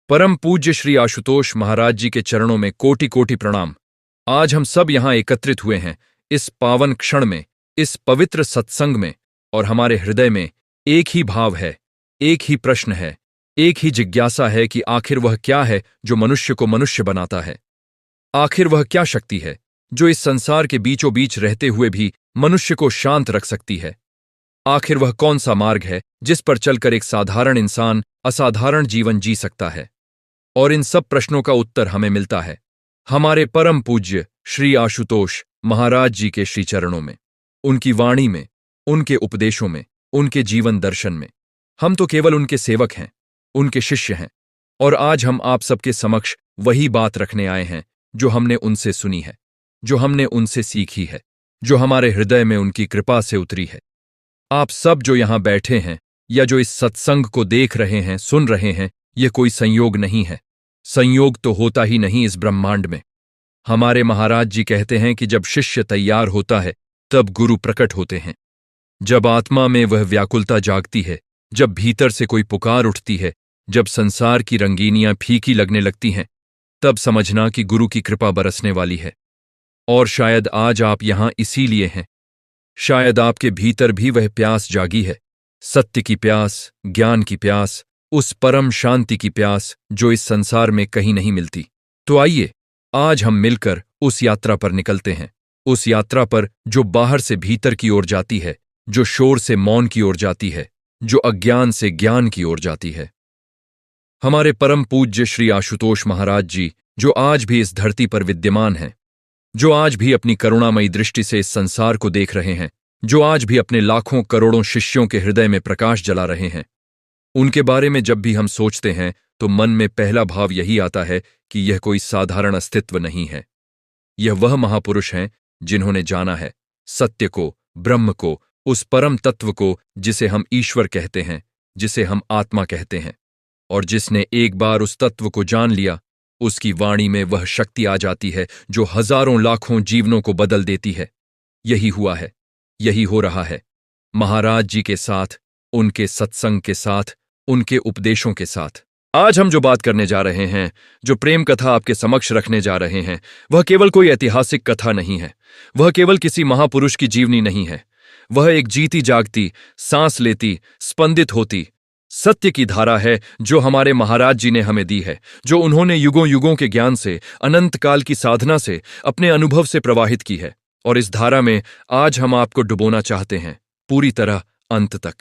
परम पूज्य श्री आशुतोष महाराज जी के चरणों में कोटि कोटि प्रणाम। आज हम सब यहाँ एकत्रित हुए हैं इस पावन क्षण में, इस पवित्र सत्संग में, और हमारे हृदय में एक ही भाव है, एक ही प्रश्न है, एक ही जिज्ञासा है कि आखिर वह क्या है जो मनुष्य को मनुष्य बनाता है। आखिर वह क्या शक्ति है जो इस संसार के बीचों बीच रहते हुए भी मनुष्य को शांत रख सकती है। आखिर वह कौन सा मार्ग है जिस पर चलकर एक साधारण इंसान असाधारण जीवन जी सकता है। और इन सब प्रश्नों का उत्तर हमें मिलता है हमारे परम पूज्य श्री आशुतोष महाराज जी के श्री चरणों में, उनकी वाणी में, उनके उपदेशों में, उनके जीवन दर्शन में। हम तो केवल उनके सेवक हैं, उनके शिष्य हैं, और आज हम आप सबके समक्ष वही बात रखने आए हैं जो हमने उनसे सुनी है, जो हमने उनसे सीखी है, जो हमारे हृदय में उनकी कृपा से उतरी है। आप सब जो यहाँ बैठे हैं या जो इस सत्संग को देख रहे हैं, सुन रहे हैं, ये कोई संयोग नहीं है। संयोग तो होता ही नहीं इस ब्रह्मांड में। हमारे महाराज जी कहते हैं कि जब शिष्य तैयार होता है तब गुरु प्रकट होते हैं। जब आत्मा में वह व्याकुलता जागती है, जब भीतर से कोई पुकार उठती है, जब संसार की रंगीनियां फीकी लगने लगती हैं, तब समझना कि गुरु की कृपा बरसने वाली है। और शायद आज आप यहां इसीलिए हैं। शायद आपके भीतर भी वह प्यास जागी है, सत्य की प्यास, ज्ञान की प्यास, उस परम शांति की प्यास जो इस संसार में कहीं नहीं मिलती। तो आइए आज हम मिलकर उस यात्रा पर निकलते हैं, उस यात्रा पर जो बाहर से भीतर की ओर जाती है, जो शोर से मौन की ओर जाती है, जो अज्ञान से ज्ञान की ओर जाती है। हमारे परम पूज्य श्री आशुतोष महाराज जी जो आज भी इस धरती पर विद्यमान हैं, जो आज भी अपनी करुणामयी दृष्टि से इस संसार को देख रहे हैं, जो आज भी अपने लाखों करोड़ों शिष्यों के हृदय में प्रकाश जला रहे हैं, उनके बारे में जब भी हम सोचते हैं तो मन में पहला भाव यही आता है कि यह कोई साधारण अस्तित्व नहीं है। यह वह महापुरुष हैं जिन्होंने जाना है सत्य को, ब्रह्म को, उस परम तत्व को जिसे हम ईश्वर कहते हैं, जिसे हम आत्मा कहते हैं। और जिसने एक बार उस तत्व को जान लिया, उसकी वाणी में वह शक्ति आ जाती है जो हजारों लाखों जीवनों को बदल देती है। यही हुआ है, यही हो रहा है महाराज जी के साथ, उनके सत्संग के साथ, उनके उपदेशों के साथ। आज हम जो बात करने जा रहे हैं, जो प्रेम कथा आपके समक्ष रखने जा रहे हैं, वह केवल कोई ऐतिहासिक कथा नहीं है, वह केवल किसी महापुरुष की जीवनी नहीं है। वह एक जीती जागती, सांस लेती, स्पंदित होती सत्य की धारा है जो हमारे महाराज जी ने हमें दी है, जो उन्होंने युगों युगों के ज्ञान से, अनंत काल की साधना से, अपने अनुभव से प्रवाहित की है। और इस धारा में आज हम आपको डुबोना चाहते हैं पूरी तरह, अंत तक।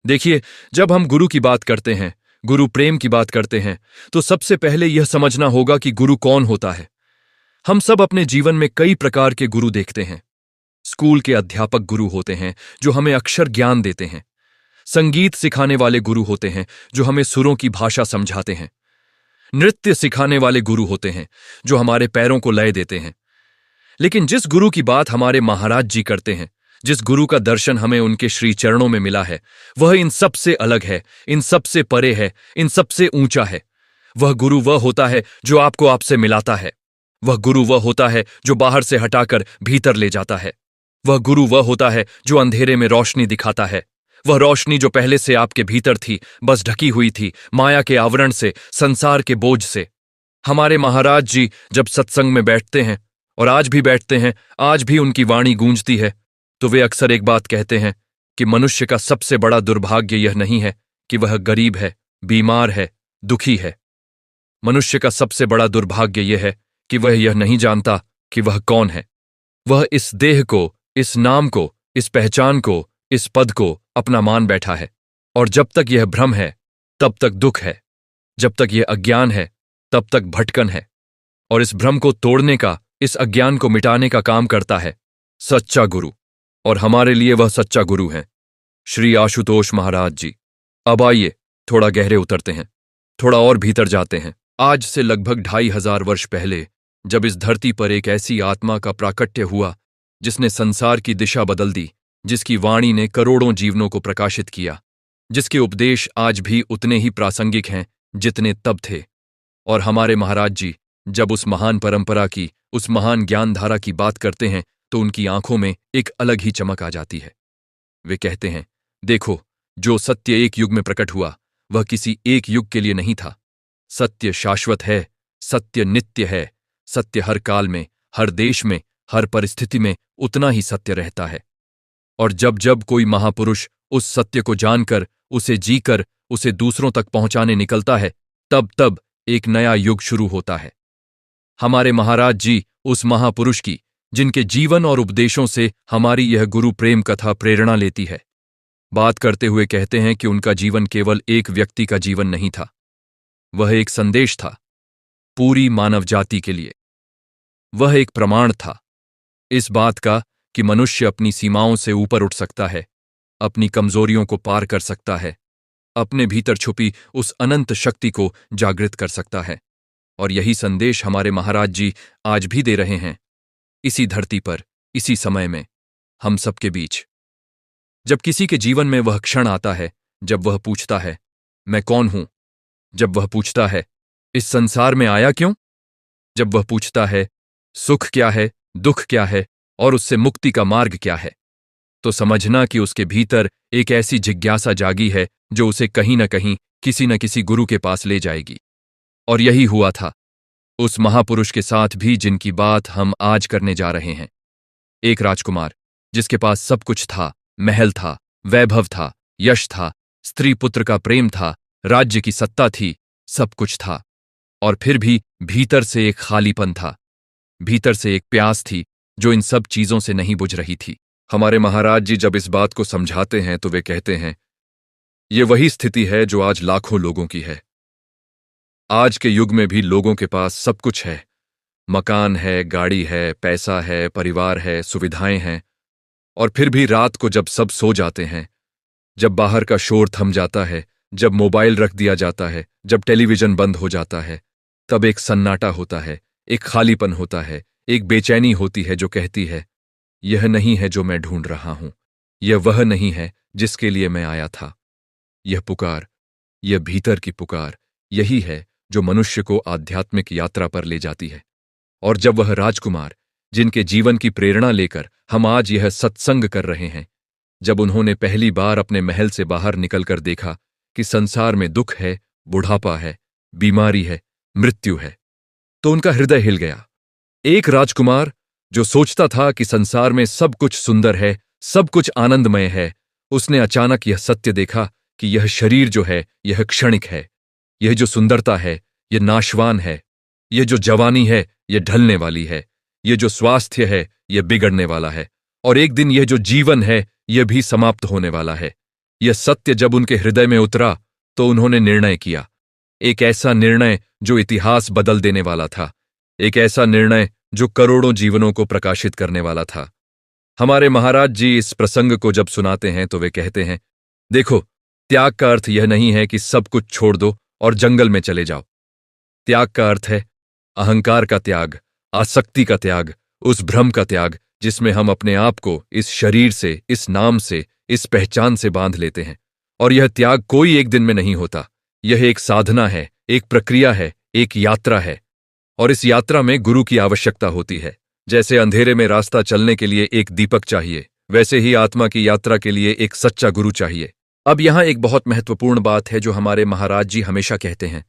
देखिए, जब हम गुरु की बात करते हैं, गुरु प्रेम की बात करते हैं, तो सबसे पहले यह समझना होगा कि गुरु कौन होता है। हम सब अपने जीवन में कई प्रकार के गुरु देखते हैं। स्कूल के अध्यापक गुरु होते हैं जो हमें अक्षर ज्ञान देते हैं। संगीत सिखाने वाले गुरु होते हैं जो हमें सुरों की भाषा समझाते हैं। नृत्य सिखाने वाले गुरु होते हैं जो हमारे पैरों को लय देते हैं। लेकिन जिस गुरु की बात हमारे महाराज जी करते हैं, जिस गुरु का दर्शन हमें उनके श्री चरणों में मिला है, वह इन सब से अलग है, इन सब से परे है, इन सब से ऊंचा है। वह गुरु वह होता है जो आपको आपसे मिलाता है। वह गुरु वह होता है जो बाहर से हटाकर भीतर ले जाता है। वह गुरु वह होता है जो अंधेरे में रोशनी दिखाता है। वह रोशनी जो पहले से आपके भीतर थी, बस ढकी हुई थी माया के आवरण से, संसार के बोझ से। हमारे महाराज जी जब सत्संग में बैठते हैं, और आज भी बैठते हैं, आज भी उनकी वाणी गूंजती है, तो वे अक्सर एक बात कहते हैं कि मनुष्य का सबसे बड़ा दुर्भाग्य यह नहीं है कि वह गरीब है, बीमार है, दुखी है। मनुष्य का सबसे बड़ा दुर्भाग्य यह है कि वह यह नहीं जानता कि वह कौन है। वह इस देह को, इस नाम को, इस पहचान को, इस पद को अपना मान बैठा है। और जब तक यह भ्रम है तब तक दुख है, जब तक यह अज्ञान है तब तक भटकन है। और इस भ्रम को तोड़ने का, इस अज्ञान को मिटाने का काम करता है सच्चा गुरु। और हमारे लिए वह सच्चा गुरु हैं श्री आशुतोष महाराज जी। अब आइए थोड़ा गहरे उतरते हैं, थोड़ा और भीतर जाते हैं। आज से लगभग 2500 वर्ष पहले जब इस धरती पर एक ऐसी आत्मा का प्राकट्य हुआ जिसने संसार की दिशा बदल दी, जिसकी वाणी ने करोड़ों जीवनों को प्रकाशित किया, जिसके उपदेश आज भी उतने ही प्रासंगिक हैं जितने तब थे। और हमारे महाराज जी जब उस महान परंपरा की, उस महान ज्ञानधारा की बात करते हैं तो उनकी आंखों में एक अलग ही चमक आ जाती है। वे कहते हैं, देखो, जो सत्य एक युग में प्रकट हुआ वह किसी एक युग के लिए नहीं था, सत्य शाश्वत है, सत्य नित्य है, सत्य हर काल में, हर देश में, हर परिस्थिति में उतना ही सत्य रहता है। और जब जब कोई महापुरुष उस सत्य को जानकर, उसे जीकर, उसे दूसरों तक पहुंचाने निकलता है, तब तब एक नया युग शुरू होता है। हमारे महाराज जी उस महापुरुष की, जिनके जीवन और उपदेशों से हमारी यह गुरु प्रेम कथा प्रेरणा लेती है, बात करते हुए कहते हैं कि उनका जीवन केवल एक व्यक्ति का जीवन नहीं था, वह एक संदेश था पूरी मानव जाति के लिए। वह एक प्रमाण था इस बात का कि मनुष्य अपनी सीमाओं से ऊपर उठ सकता है, अपनी कमजोरियों को पार कर सकता है, अपने भीतर छुपी उस अनंत शक्ति को जागृत कर सकता है। और यही संदेश हमारे महाराज जी आज भी दे रहे हैं, इसी धरती पर, इसी समय में, हम सबके बीच। जब किसी के जीवन में वह क्षण आता है जब वह पूछता है, मैं कौन हूं? जब वह पूछता है, इस संसार में आया क्यों? जब वह पूछता है, सुख क्या है, दुख क्या है और उससे मुक्ति का मार्ग क्या है, तो समझना कि उसके भीतर एक ऐसी जिज्ञासा जागी है जो उसे कहीं न कहीं, किसी न किसी गुरु के पास ले जाएगी। और यही हुआ था उस महापुरुष के साथ भी जिनकी बात हम आज करने जा रहे हैं। एक राजकुमार जिसके पास सब कुछ था, महल था, वैभव था, यश था, स्त्री पुत्र का प्रेम था, राज्य की सत्ता थी, सब कुछ था, और फिर भी भीतर से एक खालीपन था, भीतर से एक प्यास थी जो इन सब चीजों से नहीं बुझ रही थी। हमारे महाराज जी जब इस बात को समझाते हैं तो वे कहते हैं, ये वही स्थिति है जो आज लाखों लोगों की है। आज के युग में भी लोगों के पास सब कुछ है, मकान है, गाड़ी है, पैसा है, परिवार है, सुविधाएं हैं, और फिर भी रात को जब सब सो जाते हैं, जब बाहर का शोर थम जाता है, जब मोबाइल रख दिया जाता है, जब टेलीविजन बंद हो जाता है, तब एक सन्नाटा होता है, एक खालीपन होता है, एक बेचैनी होती है जो कहती है, यह नहीं है जो मैं ढूंढ रहा हूं, यह वह नहीं है जिसके लिए मैं आया था। यह पुकार, यह भीतर की पुकार, यही है जो मनुष्य को आध्यात्मिक यात्रा पर ले जाती है। और जब वह राजकुमार, जिनके जीवन की प्रेरणा लेकर हम आज यह सत्संग कर रहे हैं, जब उन्होंने पहली बार अपने महल से बाहर निकलकर देखा कि संसार में दुख है, बुढ़ापा है, बीमारी है, मृत्यु है, तो उनका हृदय हिल गया। एक राजकुमार जो सोचता था कि संसार में सब कुछ सुंदर है, सब कुछ आनंदमय है, उसने अचानक यह सत्य देखा कि यह शरीर जो है यह क्षणिक है, यह जो सुंदरता है यह नाशवान है, यह जो जवानी है यह ढलने वाली है, यह जो स्वास्थ्य है यह बिगड़ने वाला है, और एक दिन यह जो जीवन है यह भी समाप्त होने वाला है। यह सत्य जब उनके हृदय में उतरा तो उन्होंने निर्णय किया, एक ऐसा निर्णय जो इतिहास बदल देने वाला था, एक ऐसा निर्णय जो करोड़ों जीवनों को प्रकाशित करने वाला था। हमारे महाराज जी इस प्रसंग को जब सुनाते हैं तो वे कहते हैं, देखो, त्याग का अर्थ यह नहीं है कि सब कुछ छोड़ दो और जंगल में चले जाओ। त्याग का अर्थ है अहंकार का त्याग, आसक्ति का त्याग, उस भ्रम का त्याग जिसमें हम अपने आप को इस शरीर से, इस नाम से, इस पहचान से बांध लेते हैं। और यह त्याग कोई एक दिन में नहीं होता, यह एक साधना है, एक प्रक्रिया है, एक यात्रा है। और इस यात्रा में गुरु की आवश्यकता होती है। जैसे अंधेरे में रास्ता चलने के लिए एक दीपक चाहिए, वैसे ही आत्मा की यात्रा के लिए एक सच्चा गुरु चाहिए। अब यहां एक बहुत महत्वपूर्ण बात है जो हमारे महाराज जी हमेशा कहते हैं,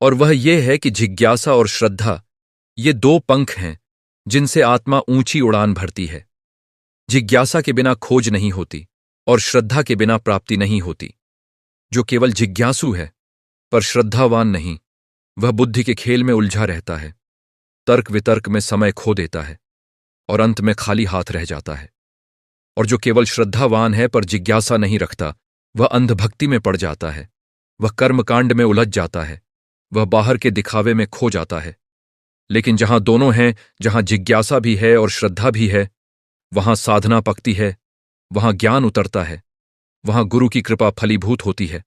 और वह यह है कि जिज्ञासा और श्रद्धा ये दो पंख हैं जिनसे आत्मा ऊंची उड़ान भरती है। जिज्ञासा के बिना खोज नहीं होती और श्रद्धा के बिना प्राप्ति नहीं होती। जो केवल जिज्ञासु है पर श्रद्धावान नहीं, वह बुद्धि के खेल में उलझा रहता है, तर्क वितर्क में समय खो देता है और अंत में खाली हाथ रह जाता है। और जो केवल श्रद्धावान है पर जिज्ञासा नहीं रखता, वह अंधभक्ति में पड़ जाता है, वह कर्मकांड में उलझ जाता है, वह बाहर के दिखावे में खो जाता है। लेकिन जहां दोनों हैं, जहां जिज्ञासा भी है और श्रद्धा भी है, वहां साधना पकती है, वहां ज्ञान उतरता है, वहां गुरु की कृपा फलीभूत होती है।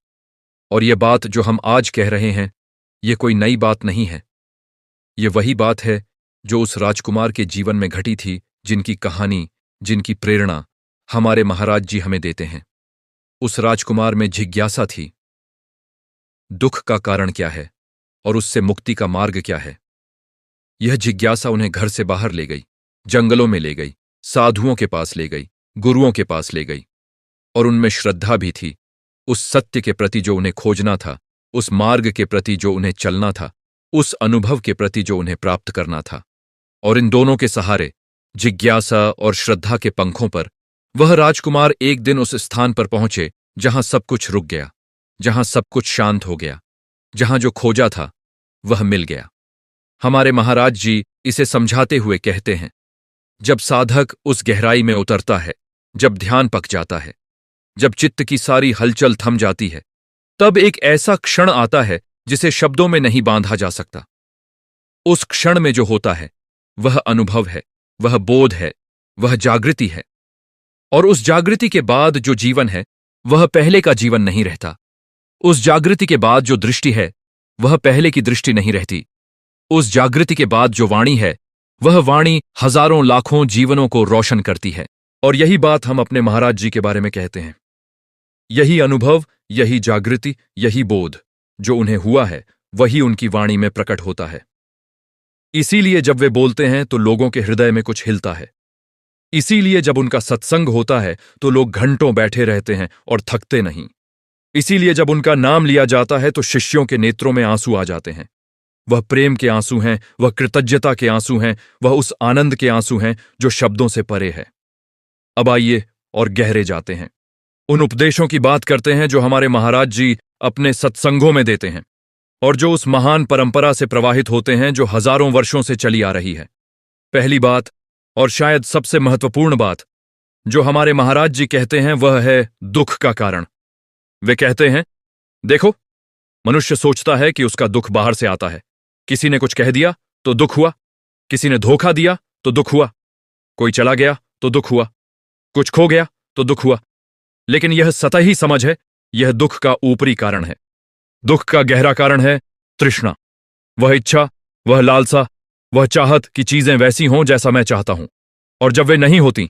और ये बात जो हम आज कह रहे हैं, ये कोई नई बात नहीं है। ये वही बात है जो उस राजकुमार के जीवन में घटी थी, जिनकी कहानी, जिनकी प्रेरणा हमारे महाराज जी हमें देते हैं। उस राजकुमार में जिज्ञासा थी, दुख का कारण क्या है और उससे मुक्ति का मार्ग क्या है। यह जिज्ञासा उन्हें घर से बाहर ले गई, जंगलों में ले गई, साधुओं के पास ले गई, गुरुओं के पास ले गई। और उनमें श्रद्धा भी थी, उस सत्य के प्रति जो उन्हें खोजना था, उस मार्ग के प्रति जो उन्हें चलना था, उस अनुभव के प्रति जो उन्हें प्राप्त करना था। और इन दोनों के सहारे, जिज्ञासा और श्रद्धा के पंखों पर, वह राजकुमार एक दिन उस स्थान पर पहुंचे जहां सब कुछ रुक गया, जहां सब कुछ शांत हो गया, जहां जो खोजा था वह मिल गया। हमारे महाराज जी इसे समझाते हुए कहते हैं, जब साधक उस गहराई में उतरता है, जब ध्यान पक जाता है, जब चित्त की सारी हलचल थम जाती है, तब एक ऐसा क्षण आता है जिसे शब्दों में नहीं बांधा जा सकता। उस क्षण में जो होता है वह अनुभव है, वह बोध है, वह जागृति है। और उस जागृति के बाद जो जीवन है वह पहले का जीवन नहीं रहता। उस जागृति के बाद जो दृष्टि है वह पहले की दृष्टि नहीं रहती। उस जागृति के बाद जो वाणी है वह वाणी हजारों लाखों जीवनों को रोशन करती है। और यही बात हम अपने महाराज जी के बारे में कहते हैं। यही अनुभव, यही जागृति, यही बोध जो उन्हें हुआ है वही उनकी वाणी में प्रकट होता है। इसीलिए जब वे बोलते हैं तो लोगों के हृदय में कुछ हिलता है। इसीलिए जब उनका सत्संग होता है तो लोग घंटों बैठे रहते हैं और थकते नहीं। इसीलिए जब उनका नाम लिया जाता है तो शिष्यों के नेत्रों में आंसू आ जाते हैं। वह प्रेम के आंसू हैं, वह कृतज्ञता के आंसू हैं, वह उस आनंद के आंसू हैं जो शब्दों से परे है। अब आइए और गहरे जाते हैं, उन उपदेशों की बात करते हैं जो हमारे महाराज जी अपने सत्संगों में देते हैं और जो उस महान परंपरा से प्रवाहित होते हैं जो हजारों वर्षों से चली आ रही है। पहली बात, और शायद सबसे महत्वपूर्ण बात जो हमारे महाराज जी कहते हैं वह है दुख का कारण। वे कहते हैं, देखो, मनुष्य सोचता है कि उसका दुख बाहर से आता है। किसी ने कुछ कह दिया तो दुख हुआ, किसी ने धोखा दिया तो दुख हुआ, कोई चला गया तो दुख हुआ, कुछ खो गया तो दुख हुआ। लेकिन यह सतही समझ है, यह दुख का ऊपरी कारण है। दुख का गहरा कारण है तृष्णा, वह इच्छा, वह लालसा, वह चाहत कि चीजें वैसी हों जैसा मैं चाहता हूं, और जब वे नहीं होती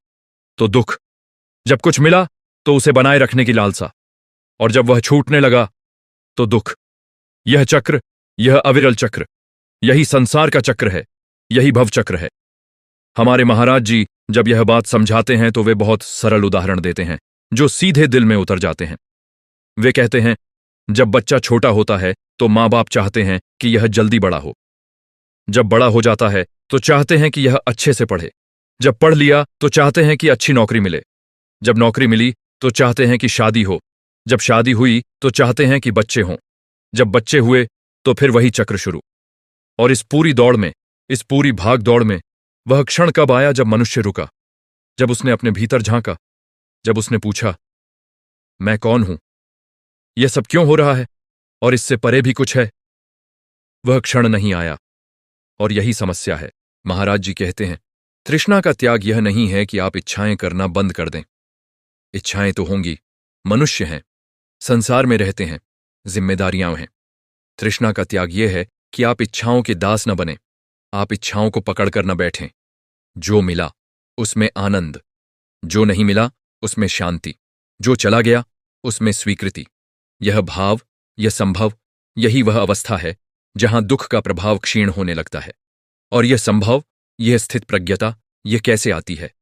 तो दुख। जब कुछ मिला तो उसे बनाए रखने की लालसा, और जब वह छूटने लगा तो दुख। यह चक्र, यह अविरल चक्र, यही संसार का चक्र है, यही भव चक्र है। हमारे महाराज जी जब यह बात समझाते हैं तो वे बहुत सरल उदाहरण देते हैं जो सीधे दिल में उतर जाते हैं। वे कहते हैं, जब बच्चा छोटा होता है तो माँ बाप चाहते हैं कि यह जल्दी बड़ा हो। जब बड़ा हो जाता है तो चाहते हैं कि यह अच्छे से पढ़े। जब पढ़ लिया तो चाहते हैं कि अच्छी नौकरी मिले। जब नौकरी मिली तो चाहते हैं कि शादी हो। जब शादी हुई तो चाहते हैं कि बच्चे हों। जब बच्चे हुए तो फिर वही चक्र शुरू। और इस पूरी दौड़ में, इस पूरी भाग दौड़ में वह क्षण कब आया जब मनुष्य रुका, जब उसने अपने भीतर झांका, जब उसने पूछा, मैं कौन हूं, यह सब क्यों हो रहा है, और इससे परे भी कुछ है। वह क्षण नहीं आया, और यही समस्या है। महाराज जी कहते हैं, तृष्णा का त्याग यह नहीं है कि आप इच्छाएं करना बंद कर दें। इच्छाएं तो होंगी, मनुष्य हैं, संसार में रहते हैं, जिम्मेदारियां हैं। तृष्णा का त्याग यह है कि आप इच्छाओं के दास न बने, आप इच्छाओं को पकड़कर न बैठें। जो मिला उसमें आनंद, जो नहीं मिला उसमें शांति, जो चला गया उसमें स्वीकृति। यह भाव, यह संभव, यही वह अवस्था है जहां दुख का प्रभाव क्षीण होने लगता है। और यह संभव, यह स्थित प्रज्ञता, यह कैसे आती है?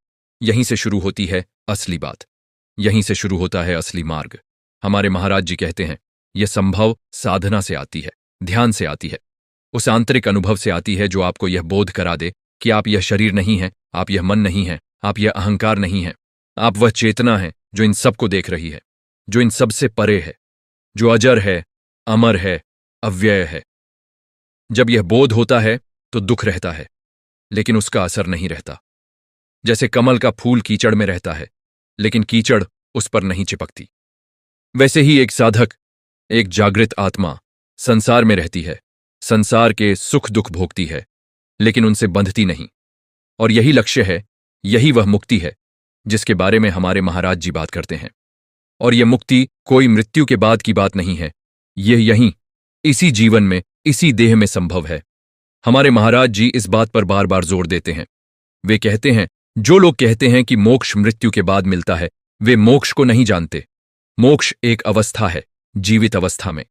यहीं से शुरू होती है असली बात, यहीं से शुरू होता है असली मार्ग। हमारे महाराज जी कहते हैं, यह संभव साधना से आती है, ध्यान से आती है, उस आंतरिक अनुभव से आती है जो आपको यह बोध करा दे कि आप यह शरीर नहीं हैं, आप यह मन नहीं हैं, आप यह अहंकार नहीं हैं, आप वह चेतना है जो इन सबको देख रही है, जो इन सबसे परे है, जो अजर है, अमर है, अव्यय है। जब यह बोध होता है तो दुख रहता है, लेकिन उसका असर नहीं रहता। जैसे कमल का फूल कीचड़ में रहता है, लेकिन कीचड़ उस पर नहीं चिपकती, वैसे ही एक साधक, एक जागृत आत्मा संसार में रहती है, संसार के सुख दुख भोगती है, लेकिन उनसे बंधती नहीं। और यही लक्ष्य है, यही वह मुक्ति है जिसके बारे में हमारे महाराज जी बात करते हैं। और यह मुक्ति कोई मृत्यु के बाद की बात नहीं है, यह यहीं, इसी जीवन में, इसी देह में संभव है। हमारे महाराज जी इस बात पर बार बार जोर देते हैं। वे कहते हैं, जो लोग कहते हैं कि मोक्ष मृत्यु के बाद मिलता है, वे मोक्ष को नहीं जानते। मोक्ष एक अवस्था है, जीवित अवस्था में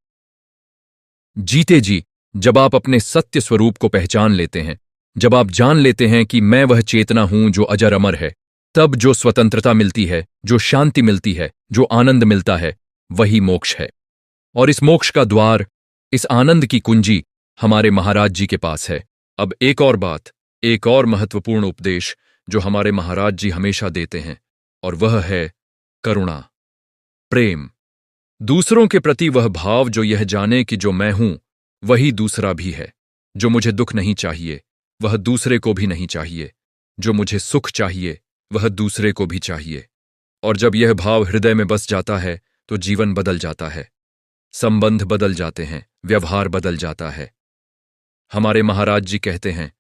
जीते जी, जब आप अपने सत्य स्वरूप को पहचान लेते हैं, जब आप जान लेते हैं कि मैं वह चेतना हूं जो अजर अमर है, तब जो स्वतंत्रता मिलती है, जो शांति मिलती है, जो आनंद मिलता है, वही मोक्ष है। और इस मोक्ष का द्वार इस आनंद की कुंजी हमारे महाराज जी के पास है। अब एक और बात, एक और महत्वपूर्ण उपदेश जो हमारे महाराज जी हमेशा देते हैं, और वह है करुणा, प्रेम। दूसरों के प्रति वह भाव जो यह जाने कि जो मैं हूं वही दूसरा भी है। जो मुझे दुख नहीं चाहिए वह दूसरे को भी नहीं चाहिए। जो मुझे सुख चाहिए वह दूसरे को भी चाहिए। और जब यह भाव हृदय में बस जाता है तो जीवन बदल जाता है, संबंध बदल जाते हैं, व्यवहार बदल जाता है। हमारे महाराज जी कहते हैं,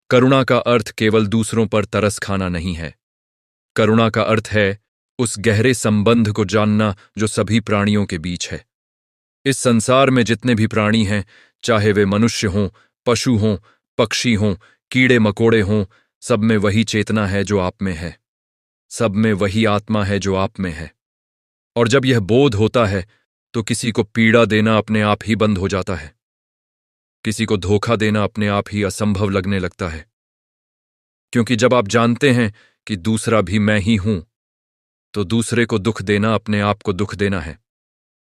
करुणा का अर्थ केवल दूसरों पर तरस खाना नहीं है। करुणा का अर्थ है उस गहरे संबंध को जानना जो सभी प्राणियों के बीच है। इस संसार में जितने भी प्राणी हैं, चाहे वे मनुष्य हों, पशु हों, पक्षी हों, कीड़े मकोड़े हों, सब में वही चेतना है जो आप में है। सब में वही आत्मा है जो आप में है। और जब यह बोध होता है तो किसी को पीड़ा देना अपने आप ही बंद हो जाता है। किसी को धोखा देना अपने आप ही असंभव लगने लगता है। क्योंकि जब आप जानते हैं कि दूसरा भी मैं ही हूं, तो दूसरे को दुख देना अपने आप को दुख देना है।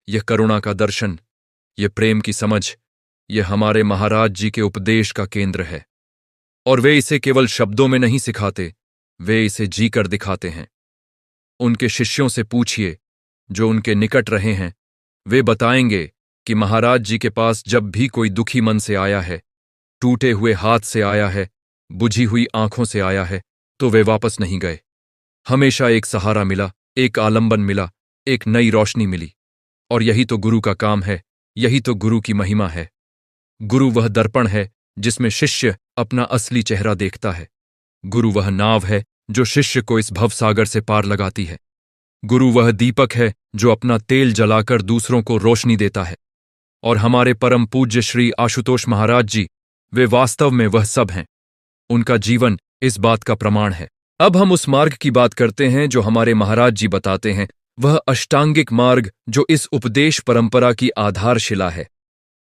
यह करुणा का दर्शन, यह प्रेम की समझ, यह हमारे महाराज जी के उपदेश का केंद्र है। और वे इसे केवल शब्दों में नहीं सिखाते, वे इसे जीकर दिखाते हैं। उनके शिष्यों से पूछिए जो उनके निकट रहे हैं, वे बताएंगे कि महाराज जी के पास जब भी कोई दुखी मन से आया है, टूटे हुए हाथ से आया है, बुझी हुई आंखों से आया है, तो वे वापस नहीं गए। हमेशा एक सहारा मिला, एक आलंबन मिला, एक नई रोशनी मिली। और यही तो गुरु का काम है, यही तो गुरु की महिमा है। गुरु वह दर्पण है जिसमें शिष्य अपना असली चेहरा देखता है। गुरु वह नाव है जो शिष्य को इस भवसागर से पार लगाती है। गुरु वह दीपक है जो अपना तेल जलाकर दूसरों को रोशनी देता है। और हमारे परम पूज्य श्री आशुतोष महाराज जी, वे वास्तव में वह सब हैं। उनका जीवन इस बात का प्रमाण है। अब हम उस मार्ग की बात करते हैं जो हमारे महाराज जी बताते हैं, वह अष्टांगिक मार्ग जो इस उपदेश परंपरा की आधारशिला है।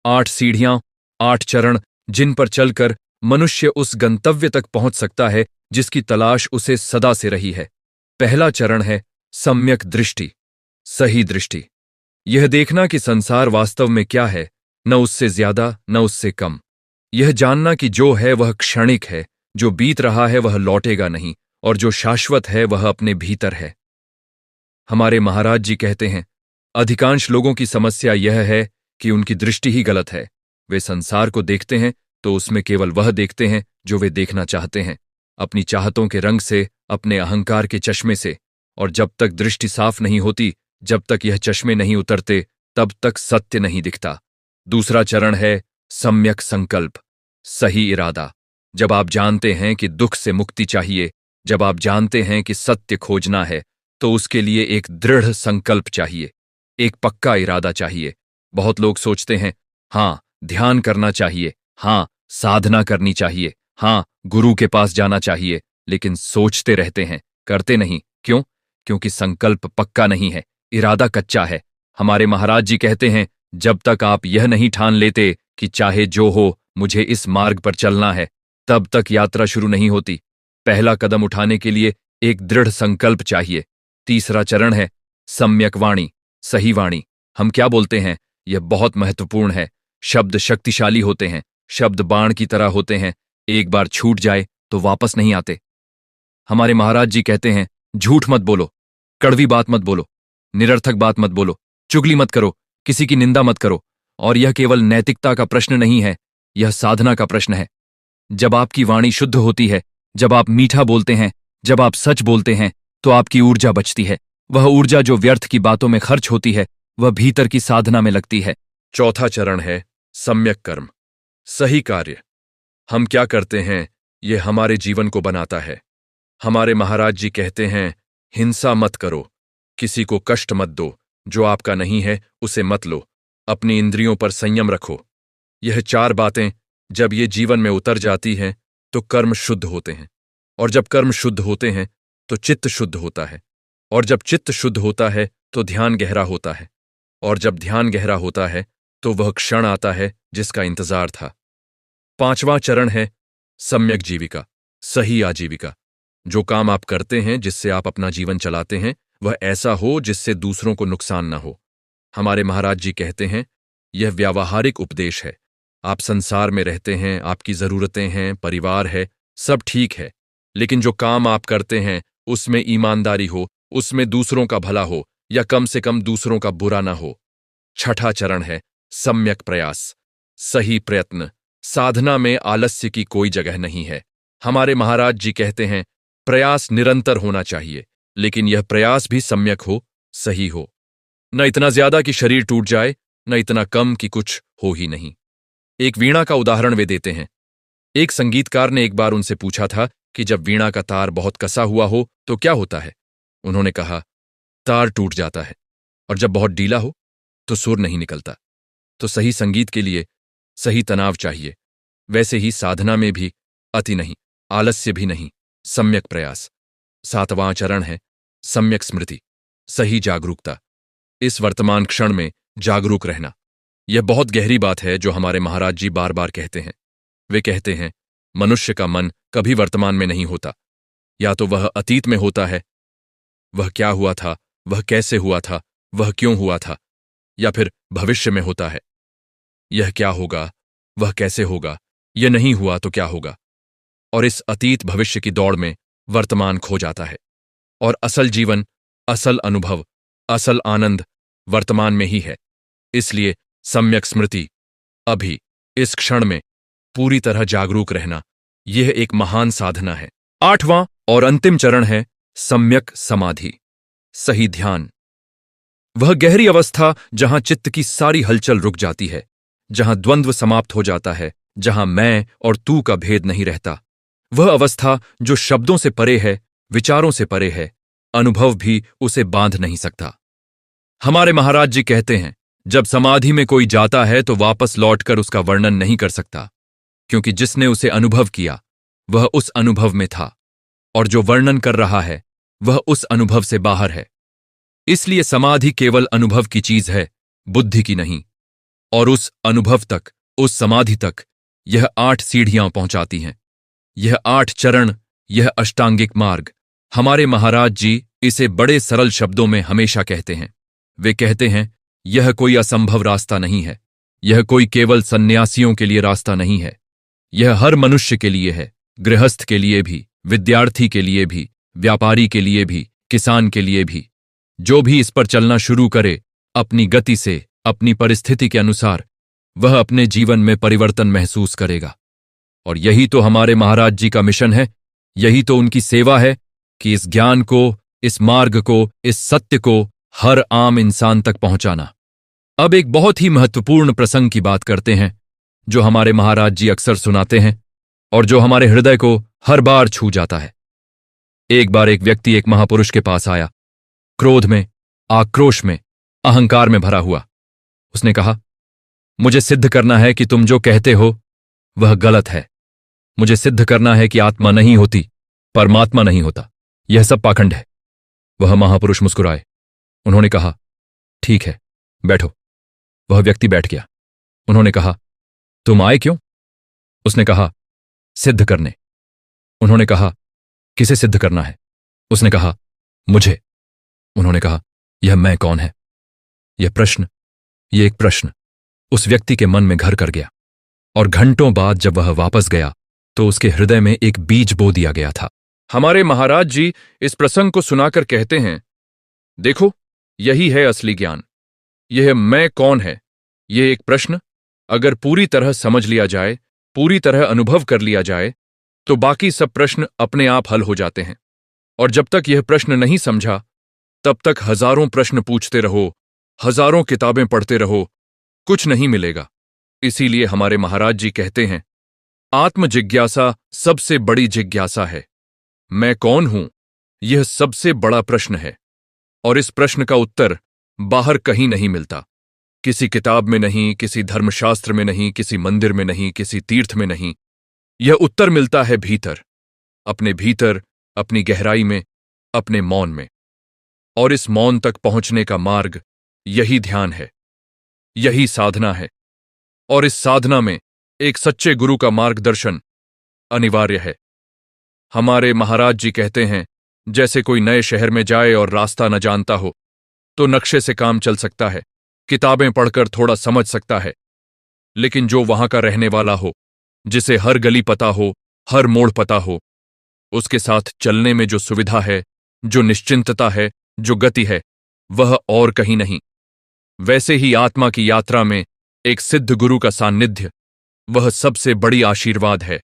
8 सीढ़ियां, 8 चरण, जिन पर चलकर मनुष्य उस गंतव्य तक पहुंच सकता है जिसकी तलाश उसे सदा से रही है। पहला चरण है सम्यक दृष्टि, सही दृष्टि। यह देखना कि संसार वास्तव में क्या है, न उससे ज्यादा न उससे कम। यह जानना कि जो है वह क्षणिक है, जो बीत रहा है वह लौटेगा नहीं, और जो शाश्वत है वह अपने भीतर है। हमारे महाराज जी कहते हैं, अधिकांश लोगों की समस्या यह है कि उनकी दृष्टि ही गलत है। वे संसार को देखते हैं तो उसमें केवल वह देखते हैं जो वे देखना चाहते हैं, अपनी चाहतों के रंग से, अपने अहंकार के चश्मे से। और जब तक दृष्टि साफ नहीं होती, जब तक यह चश्मे नहीं उतरते, तब तक सत्य नहीं दिखता। दूसरा चरण है सम्यक संकल्प, सही इरादा। जब आप जानते हैं कि दुख से मुक्ति चाहिए, जब आप जानते हैं कि सत्य खोजना है, तो उसके लिए एक दृढ़ संकल्प चाहिए, एक पक्का इरादा चाहिए। बहुत लोग सोचते हैं, हाँ ध्यान करना चाहिए, हाँ साधना करनी चाहिए, हाँ गुरु के पास जाना चाहिए, लेकिन सोचते रहते हैं, करते नहीं। क्यों? क्योंकि संकल्प पक्का नहीं है, इरादा कच्चा है। हमारे महाराज जी कहते हैं, जब तक आप यह नहीं ठान लेते कि चाहे जो हो मुझे इस मार्ग पर चलना है, तब तक यात्रा शुरू नहीं होती। पहला कदम उठाने के लिए एक दृढ़ संकल्प चाहिए। तीसरा चरण है सम्यक वाणी, सही वाणी। हम क्या बोलते हैं, यह बहुत महत्वपूर्ण है। शब्द शक्तिशाली होते हैं, शब्द बाण की तरह होते हैं, एक बार छूट जाए तो वापस नहीं आते। हमारे महाराज जी कहते हैं, झूठ मत बोलो, कड़वी बात मत बोलो, निरर्थक बात मत बोलो, चुगली मत करो, किसी की निंदा मत करो। और यह केवल नैतिकता का प्रश्न नहीं है, यह साधना का प्रश्न है। जब आपकी वाणी शुद्ध होती है, जब आप मीठा बोलते हैं, जब आप सच बोलते हैं, तो आपकी ऊर्जा बचती है। वह ऊर्जा जो व्यर्थ की बातों में खर्च होती है, वह भीतर की साधना में लगती है। चौथा चरण है सम्यक कर्म, सही कार्य। हम क्या करते हैं, यह हमारे जीवन को बनाता है। हमारे महाराज जी कहते हैं, हिंसा मत करो, किसी को कष्ट मत दो, जो आपका नहीं है उसे मत लो, अपनी इंद्रियों पर संयम रखो। यह 4 बातें जब ये जीवन में उतर जाती हैं तो कर्म शुद्ध होते हैं, और जब कर्म शुद्ध होते हैं तो चित्त शुद्ध होता है, और जब चित्त शुद्ध होता है तो ध्यान गहरा होता है, और जब ध्यान गहरा होता है तो वह क्षण आता है जिसका इंतजार था। 5वां चरण है सम्यक जीविका, सही आजीविका। जो काम आप करते हैं, जिससे आप अपना जीवन चलाते हैं, वह ऐसा हो जिससे दूसरों को नुकसान न हो। हमारे महाराज जी कहते हैं, यह व्यावहारिक उपदेश है। आप संसार में रहते हैं, आपकी जरूरतें हैं, परिवार है, सब ठीक है, लेकिन जो काम आप करते हैं उसमें ईमानदारी हो, उसमें दूसरों का भला हो, या कम से कम दूसरों का बुरा ना हो। छठा चरण है सम्यक प्रयास, सही प्रयत्न। साधना में आलस्य की कोई जगह नहीं है। हमारे महाराज जी कहते हैं प्रयास निरंतर होना चाहिए, लेकिन यह प्रयास भी सम्यक हो, सही हो। न इतना ज्यादा कि शरीर टूट जाए, न इतना कम कि कुछ हो ही नहीं। एक वीणा का उदाहरण वे देते हैं। एक संगीतकार ने एक बार उनसे पूछा था कि जब वीणा का तार बहुत कसा हुआ हो तो क्या होता है। उन्होंने कहा, तार टूट जाता है, और जब बहुत ढीला हो तो सुर नहीं निकलता। तो सही संगीत के लिए सही तनाव चाहिए। वैसे ही साधना में भी अति नहीं, आलस्य भी नहीं, सम्यक प्रयास। सातवां चरण है सम्यक स्मृति, सही जागरूकता। इस वर्तमान क्षण में जागरूक रहना, यह बहुत गहरी बात है जो हमारे महाराज जी बार बार कहते हैं। वे कहते हैं मनुष्य का मन कभी वर्तमान में नहीं होता, या तो वह अतीत में होता है, वह क्या हुआ था, वह कैसे हुआ था, वह क्यों हुआ था, या फिर भविष्य में होता है, यह क्या होगा, वह कैसे होगा, यह नहीं हुआ तो क्या होगा। और इस अतीत भविष्य की दौड़ में वर्तमान खो जाता है, और असल जीवन, असल अनुभव, असल आनंद वर्तमान में ही है। इसलिए सम्यक स्मृति, अभी इस क्षण में पूरी तरह जागरूक रहना, यह एक महान साधना है। आठवां और अंतिम चरण है सम्यक समाधि, सही ध्यान। वह गहरी अवस्था जहां चित्त की सारी हलचल रुक जाती है, जहां द्वंद्व समाप्त हो जाता है, जहां मैं और तू का भेद नहीं रहता। वह अवस्था जो शब्दों से परे है, विचारों से परे है, अनुभव भी उसे बांध नहीं सकता। हमारे महाराज जी कहते हैं जब समाधि में कोई जाता है तो वापस लौटकर उसका वर्णन नहीं कर सकता, क्योंकि जिसने उसे अनुभव किया वह उस अनुभव में था, और जो वर्णन कर रहा है वह उस अनुभव से बाहर है। इसलिए समाधि केवल अनुभव की चीज है, बुद्धि की नहीं। और उस अनुभव तक, उस समाधि तक यह 8 सीढ़ियां पहुंचाती हैं, यह 8 चरण, यह अष्टांगिक मार्ग। हमारे महाराज जी इसे बड़े सरल शब्दों में हमेशा कहते हैं। वे कहते हैं यह कोई असंभव रास्ता नहीं है, यह कोई केवल सन्यासियों के लिए रास्ता नहीं है, यह हर मनुष्य के लिए है, गृहस्थ के लिए भी, विद्यार्थी के लिए भी, व्यापारी के लिए भी, किसान के लिए भी। जो भी इस पर चलना शुरू करे अपनी गति से, अपनी परिस्थिति के अनुसार, वह अपने जीवन में परिवर्तन महसूस करेगा। और यही तो हमारे महाराज जी का मिशन है, यही तो उनकी सेवा है कि इस ज्ञान को, इस मार्ग को, इस सत्य को हर आम इंसान तक पहुंचाना। अब एक बहुत ही महत्वपूर्ण प्रसंग की बात करते हैं जो हमारे महाराज जी अक्सर सुनाते हैं और जो हमारे हृदय को हर बार छू जाता है। एक बार एक व्यक्ति एक महापुरुष के पास आया, क्रोध में, आक्रोश में, अहंकार में भरा हुआ। उसने कहा, मुझे सिद्ध करना है कि तुम जो कहते हो वह गलत है। मुझे सिद्ध करना है कि आत्मा नहीं होती, परमात्मा नहीं होता, यह सब पाखंड है। वह महापुरुष मुस्कुराए। उन्होंने कहा, ठीक है, बैठो। वह व्यक्ति बैठ गया। उन्होंने कहा, तुम आए क्यों? उसने कहा, सिद्ध करने। उन्होंने कहा, किसे सिद्ध करना है? उसने कहा, मुझे। उन्होंने कहा, यह मैं कौन है? यह एक प्रश्न उस व्यक्ति के मन में घर कर गया, और घंटों बाद जब वह वापस गया तो उसके हृदय में एक बीज बो दिया गया था। हमारे महाराज जी इस प्रसंग को सुनाकर कहते हैं, देखो, यही है असली ज्ञान। यह मैं कौन है, यह एक प्रश्न अगर पूरी तरह समझ लिया जाए, पूरी तरह अनुभव कर लिया जाए, तो बाकी सब प्रश्न अपने आप हल हो जाते हैं। और जब तक यह प्रश्न नहीं समझा, तब तक हजारों प्रश्न पूछते रहो, हजारों किताबें पढ़ते रहो, कुछ नहीं मिलेगा। इसीलिए हमारे महाराज जी कहते हैं, आत्म जिज्ञासा सबसे बड़ी जिज्ञासा है। मैं कौन हूं, यह सबसे बड़ा प्रश्न है, और इस प्रश्न का उत्तर बाहर कहीं नहीं मिलता। किसी किताब में नहीं, किसी धर्मशास्त्र में नहीं, किसी मंदिर में नहीं, किसी तीर्थ में नहीं। यह उत्तर मिलता है भीतर, अपने भीतर, अपनी गहराई में, अपने मौन में। और इस मौन तक पहुंचने का मार्ग यही ध्यान है, यही साधना है। और इस साधना में एक सच्चे गुरु का मार्गदर्शन अनिवार्य है। हमारे महाराज जी कहते हैं, जैसे कोई नए शहर में जाए और रास्ता न जानता हो, तो नक्शे से काम चल सकता है, किताबें पढ़कर थोड़ा समझ सकता है, लेकिन जो वहां का रहने वाला हो, जिसे हर गली पता हो, हर मोड़ पता हो, उसके साथ चलने में जो सुविधा है, जो निश्चिंतता है, जो गति है, वह और कहीं नहीं। वैसे ही आत्मा की यात्रा में एक सिद्ध गुरु का सान्निध्य, वह सबसे बड़ी आशीर्वाद है।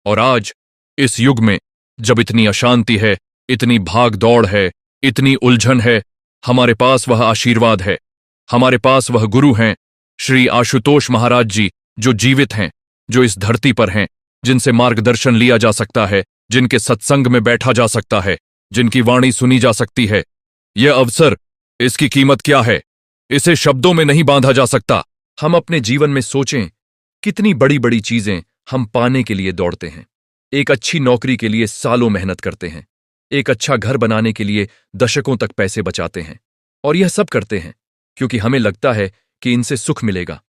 और आज इस युग में जब इतनी अशांति है, इतनी भाग दौड़ है, इतनी उलझन है, हमारे पास वह आशीर्वाद है। हमारे पास वह गुरु हैं, श्री आशुतोष महाराज जी, जो जीवित हैं, जो इस धरती पर हैं, जिनसे मार्गदर्शन लिया जा सकता है, जिनके सत्संग में बैठा जा सकता है, जिनकी वाणी सुनी जा सकती है। यह अवसर, इसकी कीमत क्या है, इसे शब्दों में नहीं बांधा जा सकता। हम अपने जीवन में सोचें, कितनी बड़ी बड़ी चीजें हम पाने के लिए दौड़ते हैं। एक अच्छी नौकरी के लिए सालों मेहनत करते हैं, एक अच्छा घर बनाने के लिए दशकों तक पैसे बचाते हैं, और यह सब करते हैं क्योंकि हमें लगता है कि इनसे सुख मिलेगा।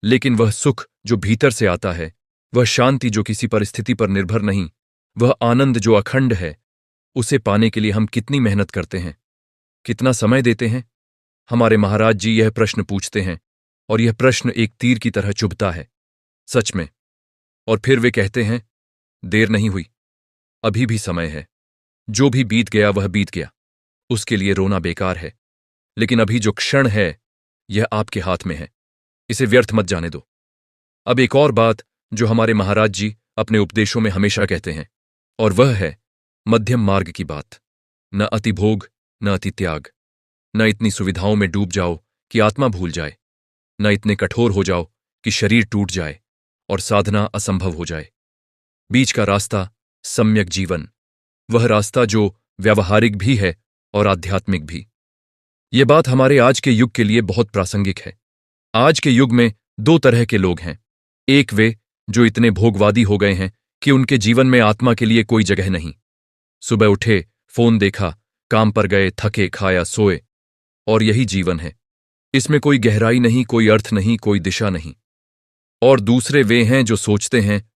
लेकिन वह सुख जो भीतर से आता है, वह शांति जो किसी परिस्थिति पर निर्भर नहीं, वह आनंद जो अखंड है, उसे पाने के लिए हम कितनी मेहनत करते हैं, कितना समय देते हैं। हमारे महाराज जी यह प्रश्न पूछते हैं, और यह प्रश्न एक तीर की तरह चुभता है, सच में। और फिर वे कहते हैं, देर नहीं हुई, अभी भी समय है। जो भी बीत गया वह बीत गया, उसके लिए रोना बेकार है। लेकिन अभी जो क्षण है, यह आपके हाथ में है, इसे व्यर्थ मत जाने दो। अब एक और बात जो हमारे महाराज जी अपने उपदेशों में हमेशा कहते हैं, और वह है मध्यम मार्ग की बात। न अति भोग, न अति त्याग। न इतनी सुविधाओं में डूब जाओ कि आत्मा भूल जाए, न इतने कठोर हो जाओ कि शरीर टूट जाए और साधना असंभव हो जाए। बीच का रास्ता सम्यक जीवन, वह रास्ता जो व्यावहारिक भी है और आध्यात्मिक भी। ये बात हमारे आज के युग के लिए बहुत प्रासंगिक है। आज के युग में दो तरह के लोग हैं। एक वे जो इतने भोगवादी हो गए हैं कि उनके जीवन में आत्मा के लिए कोई जगह नहीं। सुबह उठे, फोन देखा, काम पर गए, थके, खाया, सोए, और यही जीवन है। इसमें कोई गहराई नहीं, कोई अर्थ नहीं, कोई दिशा नहीं। और दूसरे वे हैं जो सोचते हैं,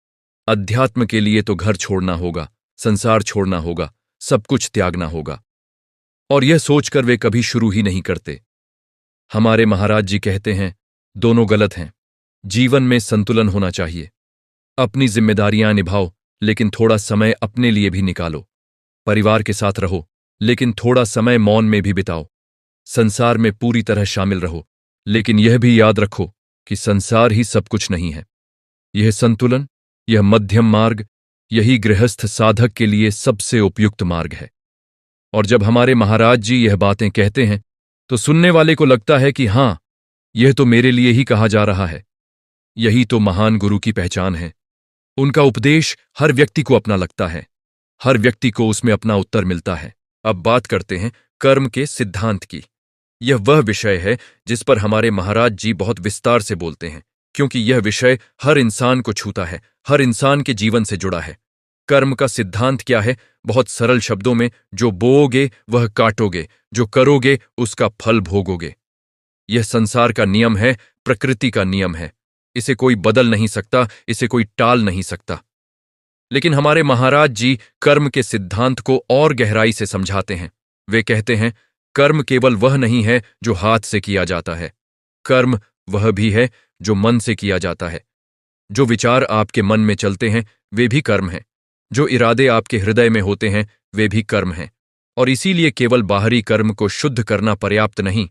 अध्यात्म के लिए तो घर छोड़ना होगा, संसार छोड़ना होगा, सब कुछ त्यागना होगा। और यह सोचकर वे कभी शुरू ही नहीं करते। हमारे महाराज जी कहते हैं, दोनों गलत हैं। जीवन में संतुलन होना चाहिए। अपनी जिम्मेदारियां निभाओ, लेकिन थोड़ा समय अपने लिए भी निकालो। परिवार के साथ रहो, लेकिन थोड़ा समय मौन में भी बिताओ। संसार में पूरी तरह शामिल रहो, लेकिन यह भी याद रखो कि संसार ही सब कुछ नहीं है। यह संतुलन, यह मध्यम मार्ग, यही गृहस्थ साधक के लिए सबसे उपयुक्त मार्ग है। और जब हमारे महाराज जी यह बातें कहते हैं, तो सुनने वाले को लगता है कि हां, यह तो मेरे लिए ही कहा जा रहा है। यही तो महान गुरु की पहचान है। उनका उपदेश हर व्यक्ति को अपना लगता है, हर व्यक्ति को उसमें अपना उत्तर मिलता है। अब बात करते हैं कर्म के सिद्धांत की। यह वह विषय है जिस पर हमारे महाराज जी बहुत विस्तार से बोलते हैं, क्योंकि यह विषय हर इंसान को छूता है, हर इंसान के जीवन से जुड़ा है। कर्म का सिद्धांत क्या है? बहुत सरल शब्दों में, जो बोओगे वह काटोगे, जो करोगे उसका फल भोगोगे। यह संसार का नियम है, प्रकृति का नियम है। इसे कोई बदल नहीं सकता, इसे कोई टाल नहीं सकता। लेकिन हमारे महाराज जी कर्म के सिद्धांत को और गहराई से समझाते हैं। वे कहते हैं, कर्म केवल वह नहीं है जो हाथ से किया जाता है। कर्म वह भी है जो मन से किया जाता है। जो विचार आपके मन में चलते हैं वे भी कर्म हैं। जो इरादे आपके हृदय में होते हैं वे भी कर्म हैं। और इसीलिए केवल बाहरी कर्म को शुद्ध करना पर्याप्त नहीं,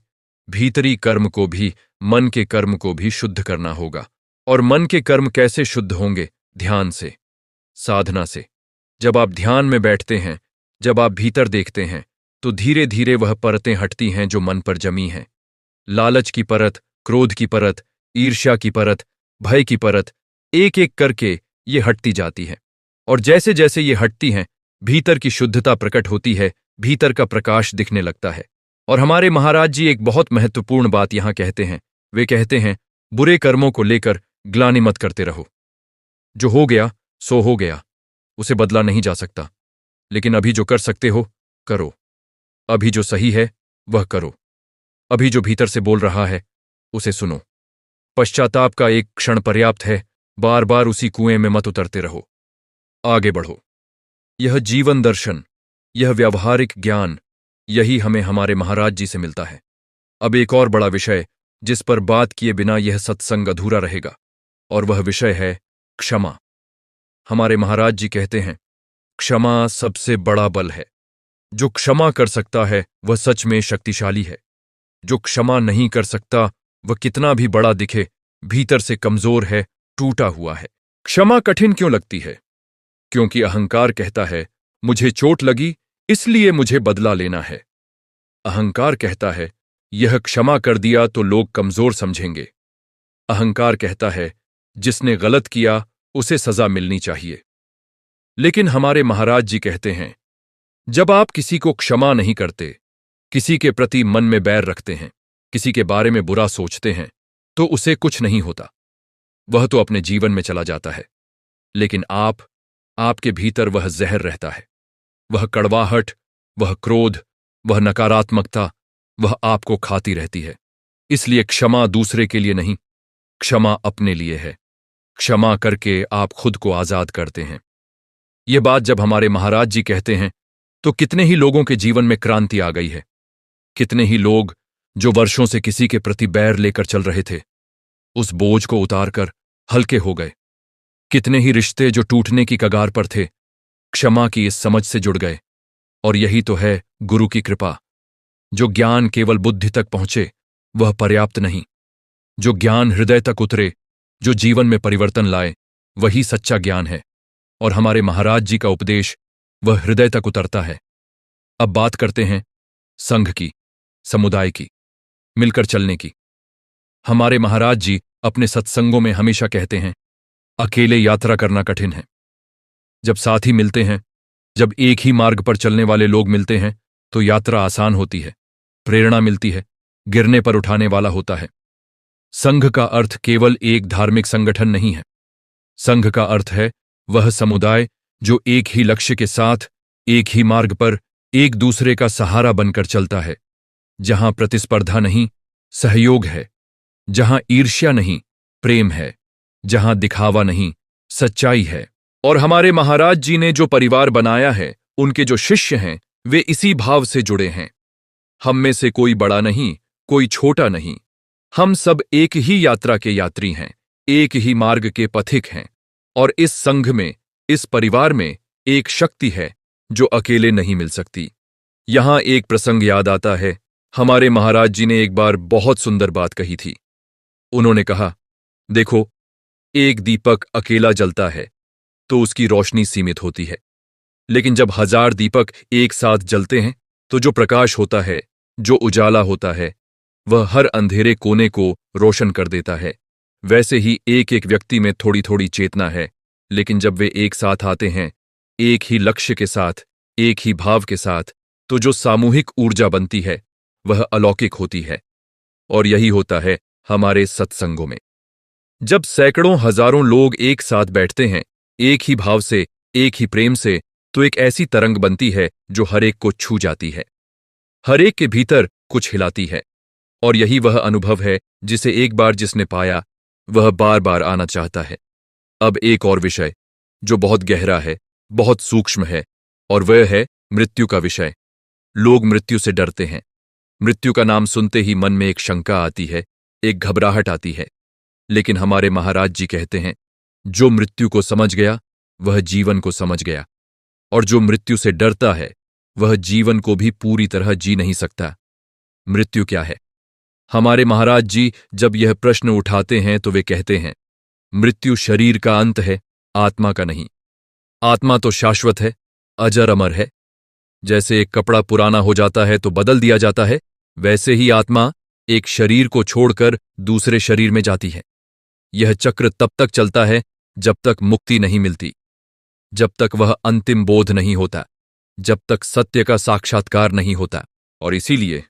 भीतरी कर्म को भी, मन के कर्म को भी शुद्ध करना होगा। और मन के कर्म कैसे शुद्ध होंगे? ध्यान से, साधना से। जब आप ध्यान में बैठते हैं, जब आप भीतर देखते हैं, तो धीरे धीरे वह परतें हटती हैं जो मन पर जमी हैं। लालच की परत, क्रोध की परत, ईर्ष्या की परत, भय की परत, एक एक करके ये हटती जाती है। और जैसे जैसे ये हटती हैं, भीतर की शुद्धता प्रकट होती है, भीतर का प्रकाश दिखने लगता है। और हमारे महाराज जी एक बहुत महत्वपूर्ण बात यहां कहते हैं। वे कहते हैं, बुरे कर्मों को लेकर ग्लानि मत करते रहो। जो हो गया सो हो गया, उसे बदला नहीं जा सकता। लेकिन अभी जो कर सकते हो करो। अभी जो सही है वह करो। अभी जो भीतर से बोल रहा है उसे सुनो। पश्चाताप का एक क्षण पर्याप्त है, बार बार उसी कुएं में मत उतरते रहो। आगे बढ़ो। यह जीवन दर्शन, यह व्यावहारिक ज्ञान, यही हमें हमारे महाराज जी से मिलता है। अब एक और बड़ा विषय जिस पर बात किए बिना यह सत्संग अधूरा रहेगा, और वह विषय है क्षमा। हमारे महाराज जी कहते हैं, क्षमा सबसे बड़ा बल है। जो क्षमा कर सकता है वह सच में शक्तिशाली है। जो क्षमा नहीं कर सकता वह कितना भी बड़ा दिखे, भीतर से कमजोर है, टूटा हुआ है। क्षमा कठिन क्यों लगती है? क्योंकि अहंकार कहता है, मुझे चोट लगी इसलिए मुझे बदला लेना है। अहंकार कहता है, यह क्षमा कर दिया तो लोग कमजोर समझेंगे। अहंकार कहता है, जिसने गलत किया उसे सजा मिलनी चाहिए। लेकिन हमारे महाराज जी कहते हैं, जब आप किसी को क्षमा नहीं करते, किसी के प्रति मन में बैर रखते हैं, किसी के बारे में बुरा सोचते हैं, तो उसे कुछ नहीं होता, वह तो अपने जीवन में चला जाता है। लेकिन आपके भीतर वह जहर रहता है, वह कड़वाहट, वह क्रोध, वह नकारात्मकता, वह आपको खाती रहती है। इसलिए क्षमा दूसरे के लिए नहीं, क्षमा अपने लिए है। क्षमा करके आप खुद को आजाद करते हैं। यह बात जब हमारे महाराज जी कहते हैं तो कितने ही लोगों के जीवन में क्रांति आ गई है। कितने ही लोग जो वर्षों से किसी के प्रति बैर लेकर चल रहे थे, उस बोझ को उतारकर हल्के हो गए। कितने ही रिश्ते जो टूटने की कगार पर थे, क्षमा की इस समझ से जुड़ गए। और यही तो है गुरु की कृपा। जो ज्ञान केवल बुद्धि तक पहुंचे वह पर्याप्त नहीं। जो ज्ञान हृदय तक उतरे, जो जीवन में परिवर्तन लाए, वही सच्चा ज्ञान है। और हमारे महाराज जी का उपदेश वह हृदय तक उतरता है। अब बात करते हैं संघ की, समुदाय की, मिलकर चलने की। हमारे महाराज जी अपने सत्संगों में हमेशा कहते हैं, अकेले यात्रा करना कठिन है। जब साथी मिलते हैं, जब एक ही मार्ग पर चलने वाले लोग मिलते हैं, तो यात्रा आसान होती है, प्रेरणा मिलती है, गिरने पर उठाने वाला होता है। संघ का अर्थ केवल एक धार्मिक संगठन नहीं है। संघ का अर्थ है वह समुदाय जो एक ही लक्ष्य के साथ, एक ही मार्ग पर एक दूसरे का सहारा बनकर चलता है। जहां प्रतिस्पर्धा नहीं, सहयोग है। जहां ईर्ष्या नहीं, प्रेम है। जहां दिखावा नहीं, सच्चाई है। और हमारे महाराज जी ने जो परिवार बनाया है, उनके जो शिष्य हैं, वे इसी भाव से जुड़े हैं। हम में से कोई बड़ा नहीं, कोई छोटा नहीं। हम सब एक ही यात्रा के यात्री हैं, एक ही मार्ग के पथिक हैं। और इस संघ में, इस परिवार में एक शक्ति है जो अकेले नहीं मिल सकती। यहां एक प्रसंग याद आता है। हमारे महाराज जी ने एक बार बहुत सुंदर बात कही थी। उन्होंने कहा, देखो, एक दीपक अकेला जलता है तो उसकी रोशनी सीमित होती है, लेकिन जब 1000 दीपक एक साथ जलते हैं तो जो प्रकाश होता है, जो उजाला होता है, वह हर अंधेरे कोने को रोशन कर देता है। वैसे ही एक एक व्यक्ति में थोड़ी थोड़ी चेतना है, लेकिन जब वे एक साथ आते हैं, एक ही लक्ष्य के साथ, एक ही भाव के साथ, तो जो सामूहिक ऊर्जा बनती है वह अलौकिक होती है। और यही होता है हमारे सत्संगों में। जब सैकड़ों हजारों लोग एक साथ बैठते हैं, एक ही भाव से, एक ही प्रेम से, तो एक ऐसी तरंग बनती है जो हर एक को छू जाती है, हर एक के भीतर कुछ हिलाती है। और यही वह अनुभव है जिसे एक बार जिसने पाया वह बार बार आना चाहता है। अब एक और विषय जो बहुत गहरा है, बहुत सूक्ष्म है, और वह है मृत्यु का विषय। लोग मृत्यु से डरते हैं। मृत्यु का नाम सुनते ही मन में एक शंका आती है, एक घबराहट आती है। लेकिन हमारे महाराज जी कहते हैं, जो मृत्यु को समझ गया वह जीवन को समझ गया, और जो मृत्यु से डरता है वह जीवन को भी पूरी तरह जी नहीं सकता। मृत्यु क्या है? हमारे महाराज जी जब यह प्रश्न उठाते हैं तो वे कहते हैं, मृत्यु शरीर का अंत है, आत्मा का नहीं। आत्मा तो शाश्वत है, अजर अमर है। जैसे एक कपड़ा पुराना हो जाता है तो बदल दिया जाता है, वैसे ही आत्मा एक शरीर को छोड़कर दूसरे शरीर में जाती है। यह चक्र तब तक चलता है जब तक मुक्ति नहीं मिलती, जब तक वह अंतिम बोध नहीं होता, जब तक सत्य का साक्षात्कार नहीं होता। और इसीलिए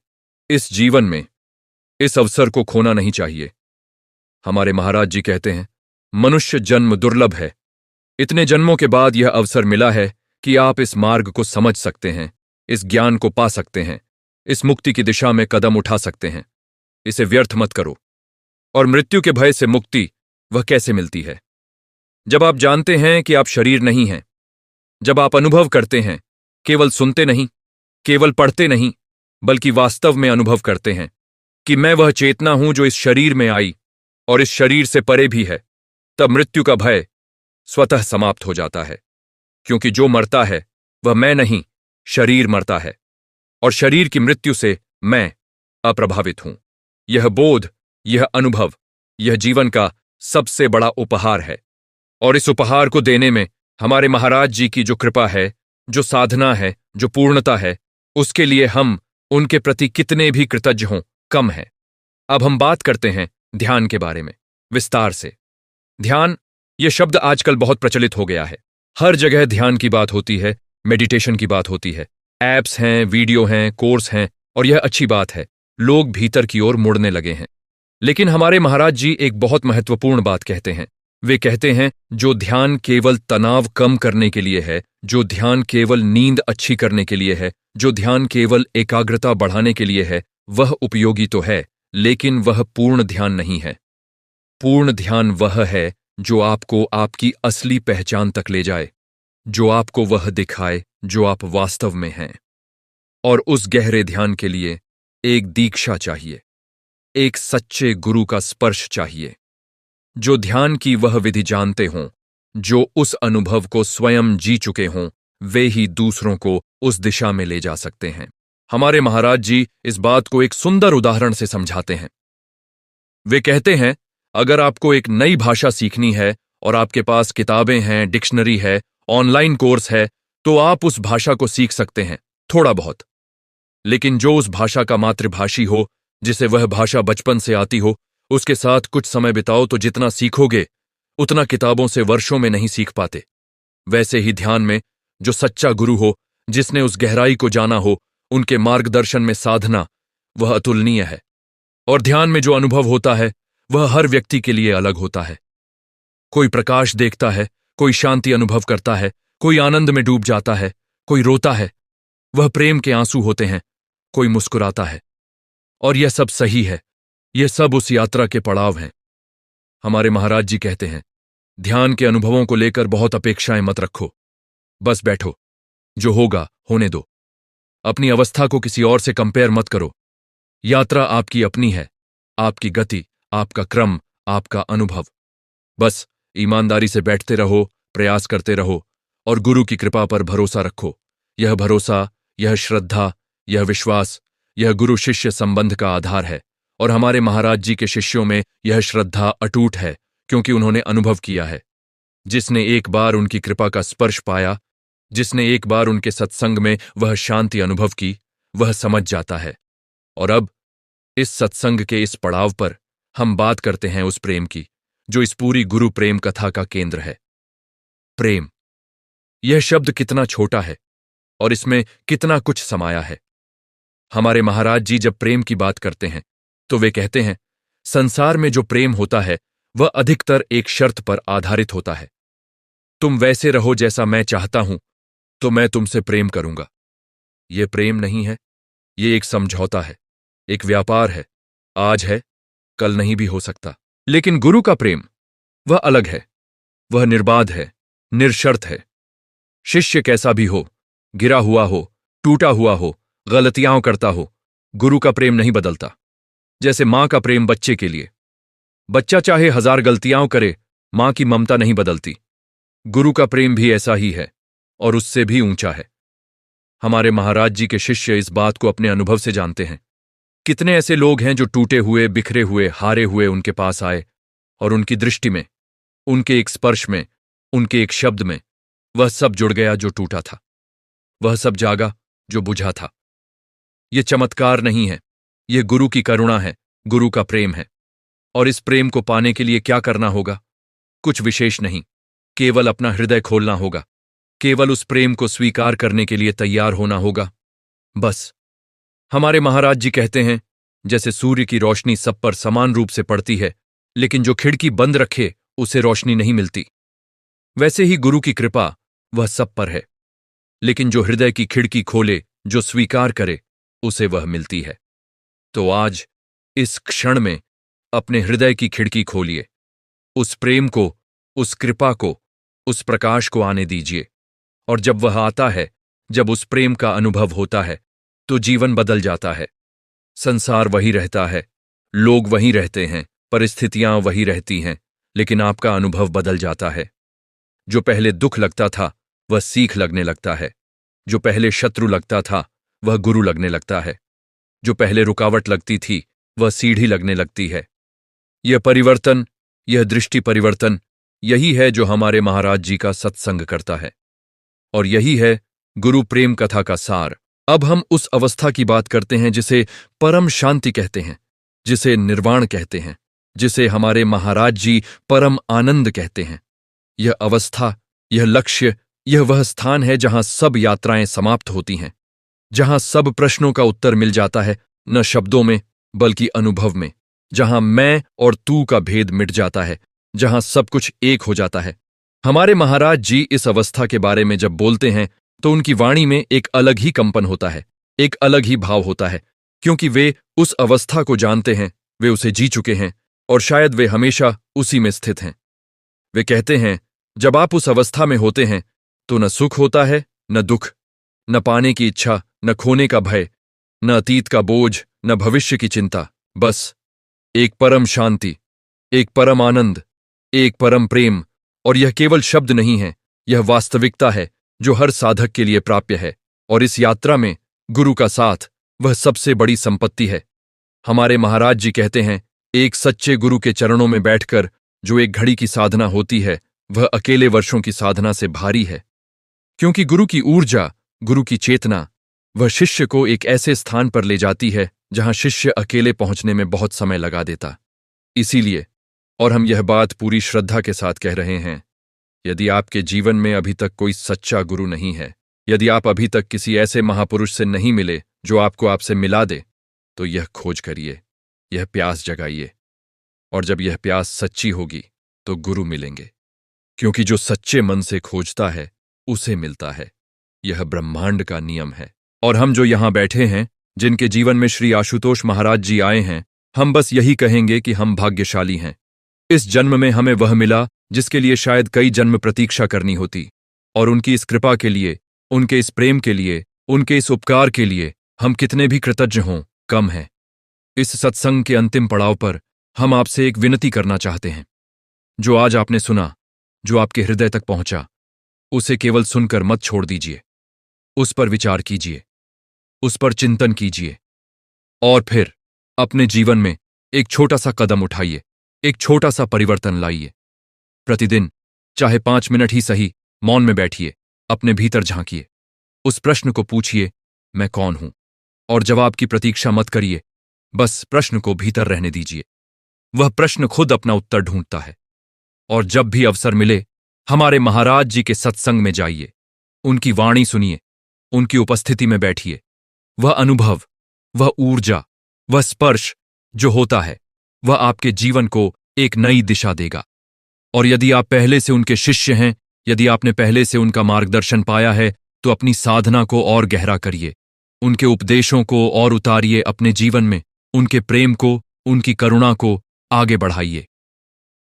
इस जीवन में इस अवसर को खोना नहीं चाहिए। हमारे महाराज जी कहते हैं, मनुष्य जन्म दुर्लभ है। इतने जन्मों के बाद यह अवसर मिला है कि आप इस मार्ग को समझ सकते हैं, इस ज्ञान को पा सकते हैं, इस मुक्ति की दिशा में कदम उठा सकते हैं। इसे व्यर्थ मत करो। और मृत्यु के भय से मुक्ति वह कैसे मिलती है? जब आप जानते हैं कि आप शरीर नहीं हैं, जब आप अनुभव करते हैं, केवल सुनते नहीं, केवल पढ़ते नहीं, बल्कि वास्तव में अनुभव करते हैं कि मैं वह चेतना हूं जो इस शरीर में आई और इस शरीर से परे भी है, तब मृत्यु का भय स्वतः समाप्त हो जाता है। क्योंकि जो मरता है वह मैं नहीं, शरीर मरता है, और शरीर की मृत्यु से मैं अप्रभावित हूं। यह बोध, यह अनुभव, यह जीवन का सबसे बड़ा उपहार है। और इस उपहार को देने में हमारे महाराज जी की जो कृपा है, जो साधना है, जो पूर्णता है, उसके लिए हम उनके प्रति कितने भी कृतज्ञ हों कम है। अब हम बात करते हैं ध्यान के बारे में विस्तार से। ध्यान, यह शब्द आजकल बहुत प्रचलित हो गया है। हर जगह ध्यान की बात होती है, मेडिटेशन की बात होती है, ऐप्स हैं, वीडियो हैं, कोर्स हैं, और यह अच्छी बात है। लोग भीतर की ओर मुड़ने लगे हैं। लेकिन हमारे महाराज जी एक बहुत महत्वपूर्ण बात कहते हैं। वे कहते हैं, जो ध्यान केवल तनाव कम करने के लिए है, जो ध्यान केवल नींद अच्छी करने के लिए है, जो ध्यान केवल एकाग्रता बढ़ाने के लिए है, वह उपयोगी तो है, लेकिन वह पूर्ण ध्यान नहीं है। पूर्ण ध्यान वह है जो आपको आपकी असली पहचान तक ले जाए, जो आपको वह दिखाए जो आप वास्तव में हैं। और उस गहरे ध्यान के लिए एक दीक्षा चाहिए, एक सच्चे गुरु का स्पर्श चाहिए, जो ध्यान की वह विधि जानते हों, जो उस अनुभव को स्वयं जी चुके हों। वे ही दूसरों को उस दिशा में ले जा सकते हैं। हमारे महाराज जी इस बात को एक सुंदर उदाहरण से समझाते हैं। वे कहते हैं, अगर आपको एक नई भाषा सीखनी है और आपके पास किताबें हैं, डिक्शनरी है, ऑनलाइन कोर्स है, तो आप उस भाषा को सीख सकते हैं थोड़ा बहुत। लेकिन जो उस भाषा का मातृभाषी हो, जिसे वह भाषा बचपन से आती हो, उसके साथ कुछ समय बिताओ तो जितना सीखोगे उतना किताबों से वर्षों में नहीं सीख पाते। वैसे ही ध्यान में जो सच्चा गुरु हो, जिसने उस गहराई को जाना हो, उनके मार्गदर्शन में साधना वह अतुलनीय है। और ध्यान में जो अनुभव होता है वह हर व्यक्ति के लिए अलग होता है। कोई प्रकाश देखता है, कोई शांति अनुभव करता है, कोई आनंद में डूब जाता है, कोई रोता है, वह प्रेम के आंसू होते हैं, कोई मुस्कुराता है। और यह सब सही है, यह सब उस यात्रा के पड़ाव हैं। हमारे महाराज जी कहते हैं, ध्यान के अनुभवों को लेकर बहुत अपेक्षाएं मत रखो, बस बैठो, जो होगा होने दो। अपनी अवस्था को किसी और से कंपेयर मत करो। यात्रा आपकी अपनी है, आपकी गति, आपका क्रम, आपका अनुभव। बस ईमानदारी से बैठते रहो, प्रयास करते रहो और गुरु की कृपा पर भरोसा रखो। यह भरोसा, यह श्रद्धा, यह विश्वास, यह गुरु शिष्य संबंध का आधार है। और हमारे महाराज जी के शिष्यों में यह श्रद्धा अटूट है, क्योंकि उन्होंने अनुभव किया है। जिसने एक बार उनकी कृपा का स्पर्श पाया, जिसने एक बार उनके सत्संग में वह शांति अनुभव की, वह समझ जाता है। और अब इस सत्संग के इस पड़ाव पर हम बात करते हैं उस प्रेम की, जो इस पूरी गुरु प्रेम कथा का केंद्र है। प्रेम, यह शब्द कितना छोटा है और इसमें कितना कुछ समाया है। हमारे महाराज जी जब प्रेम की बात करते हैं तो वे कहते हैं, संसार में जो प्रेम होता है वह अधिकतर एक शर्त पर आधारित होता है। तुम वैसे रहो जैसा मैं चाहता हूं तो मैं तुमसे प्रेम करूंगा। यह प्रेम नहीं है, यह एक समझौता है, एक व्यापार है। आज है, कल नहीं भी हो सकता। लेकिन गुरु का प्रेम वह अलग है, वह निर्बाध है, निरशर्त है। शिष्य कैसा भी हो, गिरा हुआ हो, टूटा हुआ हो, गलतियां करता हो, गुरु का प्रेम नहीं बदलता। जैसे मां का प्रेम बच्चे के लिए, बच्चा चाहे 1000 गलतियां करे, मां की ममता नहीं बदलती। गुरु का प्रेम भी ऐसा ही है और उससे भी ऊंचा है। हमारे महाराज जी के शिष्य इस बात को अपने अनुभव से जानते हैं। कितने ऐसे लोग हैं जो टूटे हुए, बिखरे हुए, हारे हुए उनके पास आए और उनकी दृष्टि में, उनके एक स्पर्श में, उनके एक शब्द में वह सब जुड़ गया जो टूटा था, वह सब जागा जो बुझा था। यह चमत्कार नहीं है, यह गुरु की करुणा है, गुरु का प्रेम है। और इस प्रेम को पाने के लिए क्या करना होगा? कुछ विशेष नहीं, केवल अपना हृदय खोलना होगा, केवल उस प्रेम को स्वीकार करने के लिए तैयार होना होगा, बस। हमारे महाराज जी कहते हैं, जैसे सूर्य की रोशनी सब पर समान रूप से पड़ती है, लेकिन जो खिड़की बंद रखे उसे रोशनी नहीं मिलती, वैसे ही गुरु की कृपा वह सब पर है, लेकिन जो हृदय की खिड़की खोले, जो स्वीकार करे, उसे वह मिलती है। तो आज इस क्षण में अपने हृदय की खिड़की खोलिए, उस प्रेम को, उस कृपा को, उस प्रकाश को आने दीजिए। और जब वह आता है, जब उस प्रेम का अनुभव होता है, तो जीवन बदल जाता है। संसार वही रहता है, लोग वहीं रहते हैं, परिस्थितियां वही रहती हैं, लेकिन आपका अनुभव बदल जाता है। जो पहले दुख लगता था वह सीख लगने लगता है। जो पहले शत्रु लगता था वह गुरु लगने लगता है। जो पहले रुकावट लगती थी वह सीढ़ी लगने लगती है। यह परिवर्तन, यह दृष्टि परिवर्तन, यही है जो हमारे महाराज जी का सत्संग करता है। और यही है गुरु प्रेम कथा का सार। अब हम उस अवस्था की बात करते हैं जिसे परम शांति कहते हैं, जिसे निर्वाण कहते हैं, जिसे हमारे महाराज जी परम आनंद कहते हैं। यह अवस्था, यह लक्ष्य, यह वह स्थान है जहां सब यात्राएं समाप्त होती हैं, जहां सब प्रश्नों का उत्तर मिल जाता है, न शब्दों में बल्कि अनुभव में, जहां मैं और तू का भेद मिट जाता है, जहां सब कुछ एक हो जाता है। हमारे महाराज जी इस अवस्था के बारे में जब बोलते हैं तो उनकी वाणी में एक अलग ही कंपन होता है, एक अलग ही भाव होता है, क्योंकि वे उस अवस्था को जानते हैं, वे उसे जी चुके हैं और शायद वे हमेशा उसी में स्थित हैं। वे कहते हैं, जब आप उस अवस्था में होते हैं तो न सुख होता है न दुख, न पाने की इच्छा, न खोने का भय, न अतीत का बोझ, न भविष्य की चिंता, बस एक परम शांति, एक परम आनंद, एक परम प्रेम। और यह केवल शब्द नहीं है, यह वास्तविकता है जो हर साधक के लिए प्राप्य है। और इस यात्रा में गुरु का साथ वह सबसे बड़ी संपत्ति है। हमारे महाराज जी कहते हैं, एक सच्चे गुरु के चरणों में बैठकर जो एक घड़ी की साधना होती है वह अकेले वर्षों की साधना से भारी है, क्योंकि गुरु की ऊर्जा, गुरु की चेतना, वह शिष्य को एक ऐसे स्थान पर ले जाती है जहां शिष्य अकेले पहुंचने में बहुत समय लगा देता। इसीलिए, और हम यह बात पूरी श्रद्धा के साथ कह रहे हैं, यदि आपके जीवन में अभी तक कोई सच्चा गुरु नहीं है, यदि आप अभी तक किसी ऐसे महापुरुष से नहीं मिले जो आपको आपसे मिला दे, तो यह खोज करिए, यह प्यास जगाइए। और जब यह प्यास सच्ची होगी तो गुरु मिलेंगे, क्योंकि जो सच्चे मन से खोजता है उसे मिलता है। यह ब्रह्मांड का नियम है। और हम जो यहां बैठे हैं, जिनके जीवन में श्री आशुतोष महाराज जी आए हैं, हम बस यही कहेंगे कि हम भाग्यशाली हैं। इस जन्म में हमें वह मिला जिसके लिए शायद कई जन्म प्रतीक्षा करनी होती, और उनकी इस कृपा के लिए, उनके इस प्रेम के लिए, उनके इस उपकार के लिए हम कितने भी कृतज्ञ हों कम है। इस सत्संग के अंतिम पड़ाव पर हम आपसे एक विनती करना चाहते हैं। जो आज आपने सुना, जो आपके हृदय तक पहुंचा, उसे केवल सुनकर मत छोड़ दीजिए। उस पर विचार कीजिए, उस पर चिंतन कीजिए, और फिर अपने जीवन में एक छोटा सा कदम उठाइए, एक छोटा सा परिवर्तन लाइए। प्रतिदिन चाहे 5 मिनट ही सही मौन में बैठिए, अपने भीतर झांकिए, उस प्रश्न को पूछिए, मैं कौन हूं? और जवाब की प्रतीक्षा मत करिए, बस प्रश्न को भीतर रहने दीजिए। वह प्रश्न खुद अपना उत्तर ढूंढता है। और जब भी अवसर मिले, हमारे महाराज जी के सत्संग में जाइए, उनकी वाणी सुनिए, उनकी उपस्थिति में बैठिए। वह अनुभव, वह ऊर्जा, वह स्पर्श जो होता है, वह आपके जीवन को एक नई दिशा देगा। और यदि आप पहले से उनके शिष्य हैं, यदि आपने पहले से उनका मार्गदर्शन पाया है, तो अपनी साधना को और गहरा करिए, उनके उपदेशों को और उतारिए अपने जीवन में, उनके प्रेम को, उनकी करुणा को आगे बढ़ाइए।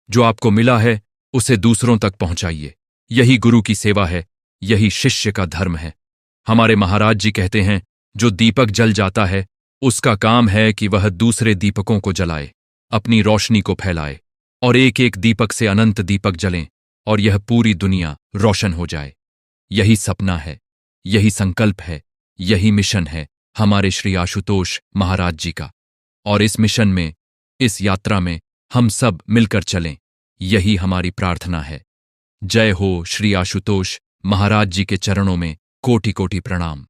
जो आपको मिला है उसे दूसरों तक पहुंचाइए। यही गुरु की सेवा है, यही शिष्य का धर्म है। हमारे महाराज जी कहते हैं, जो दीपक जल जाता है उसका काम है कि वह दूसरे दीपकों को जलाए, अपनी रोशनी को फैलाए, और एक एक दीपक से अनंत दीपक जलें और यह पूरी दुनिया रोशन हो जाए। यही सपना है, यही संकल्प है, यही मिशन है हमारे श्री आशुतोष महाराज जी का। और इस मिशन में, इस यात्रा में हम सब मिलकर चलें, यही हमारी प्रार्थना है। जय हो। श्री आशुतोष महाराज जी के चरणों में कोटि कोटि प्रणाम।